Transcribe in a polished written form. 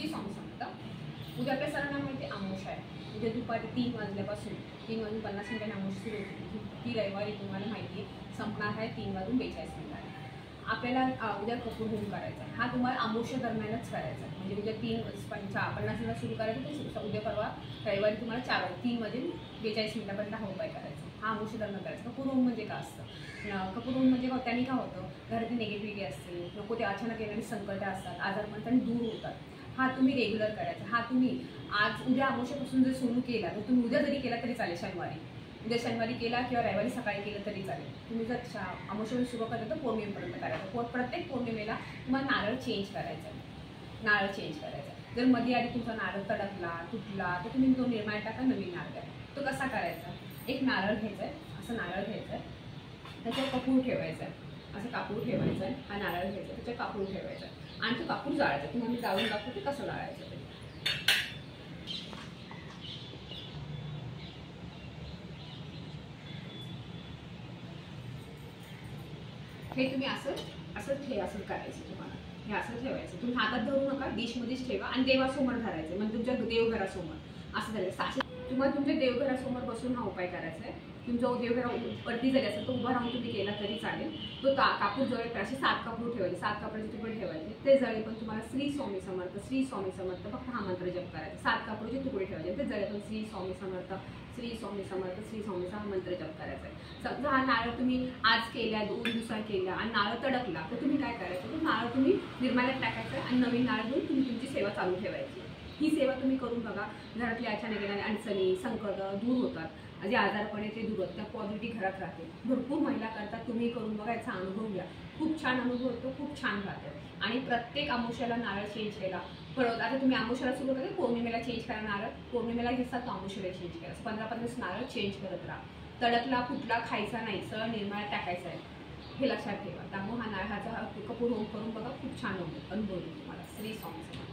श्री स्वामी समर्थ। उद्या आपल्या सर्वांना माहिती अमावस्या आहे। उद्या दुपारी 3 वाजल्यापासून 3:50 अमावस्या सुरू होती। ती रविवारी तुम्हाला माहिती आहे संपणार आहे 3:42 आपल्याला उद्या कपूर होम करायचा आहे। हा तुम्हाला अमावस्या दरम्यानच करायचा आहे, म्हणजे उद्या 3:50 सुरू करायचं तर उद्या परवा रविवारी तुम्हाला 3:42 हा उपाय करायचा। हा अमावस्या दरम्यान करायचा। कपूर होम म्हणजे काय असतं? कपूर होम म्हणजे त्यांनी काय होतं, घरातली निगेटिव्हिटी असते, नको ते अचानक येणारी संकट असतात, आजारपण त्यांनी दूर होतात। हा तुम्ही रेग्युलर करायचा। हा तुम्ही आज उद्या अमावस्यापासून जर सुरू केला तर तुम्ही उद्या जरी केला तरी चालेल, उद्या शनिवारी केला किंवा रविवारी सकाळी केलं तरी चालेल। तुम्ही जर अमावस्या सुरू करता तर पौर्णिमेपर्यंत करायचं। प्रत्येक पौर्णिमेला तुम्हाला नारळ चेंज करायचा आहे, नारळ चेंज करायचा। जर मध्ये आधी तुमचा नारळ तडकला तुटला तर तुम्ही तो निर्माण टाका, नवीन नारळ द्या। तो कसा करायचा? एक नारळ घ्यायचा आहे, असं नारळ घ्यायचं आहे, त्याच्यावर कापूर ठेवायचा आहे, असं कापूर ठेवायचं आहे, हा नारळ घ्यायचा त्याच्यावर कापूर ठेवायचा आणि तो कापूर जाळायचा। तुम्हाला जाळून दाखवते कसं जाळायचं ते। हे तुम्ही असं करायचं। तुम्हाला हे असं ठेवायचं, तुम्ही हातात धरू नका, डिशमध्येच ठेवा आणि देवासमोर धरायचं, म्हणजे तुमच्या देवघरासमोर असं झालं। तुम्हाला तुमच्या देवघरासमोर बसून हा उपाय करायचा आहे। तुमचा देवघरा वरती जरी असेल तो उभा राहून तुम्ही केला तरी चालेल। तो कापूर जळेल, असे 7 कापूर ठेवायचे, 7 कापडाचे तुकडे ठेवायचे, ते जळे पण तुम्हाला श्री स्वामी समर्थ, श्री स्वामी समर्थ फक्त हा मंत्र जप करायचा। 7 कापडाचे तुकडे ठेवायचे, ते जळे पण श्री स्वामी समर्थ, श्री स्वामी समर्थ, श्री स्वामीचा हा मंत्र जप करायचा आहे। समजा हा नारळ तुम्ही आज केला, 2 दिवसांनी केला आणि नारळ तडकला तर तुम्ही काय करायचं, तो नारळ तुम्ही निर्माल्यात टाकायचं आणि नवीन नारळ घेऊन तुम्ही तुमची सेवा चालू ठेवायची। ही सेवा तुम्ही करून बघा, घरातली अचानक येणाऱ्या अडचणी संकट दूर होतात, जे आजारपणे ते दूर होतात, त्या पॉझिटिव्ह घरात राहते। भरपूर महिला करतात, तुम्ही करून बघा, याचा अनुभव घ्या। खूप छान अनुभव होतो, खूप छान राहतं। आणि प्रत्येक अमावस्याला नारळ चेंज केला परत, आता तुम्ही अमावस्याला सुरू करता पौर्णिमेला चेंज करा नारळ, पौर्णिमेला घेतला तर अमावस्याला चेंज करा, 15-15 नारळ चेंज करत राहा। तडकला फुटला खायचा नाही, सरळ निर्माळ्यात टाकायचा आहे, हे लक्षात ठेवा। त्यामुळे हा नारळाचा कपूर होम करून बघा, खूप छान अनुभव तुम्हाला। श्री स्वामी समर्थ।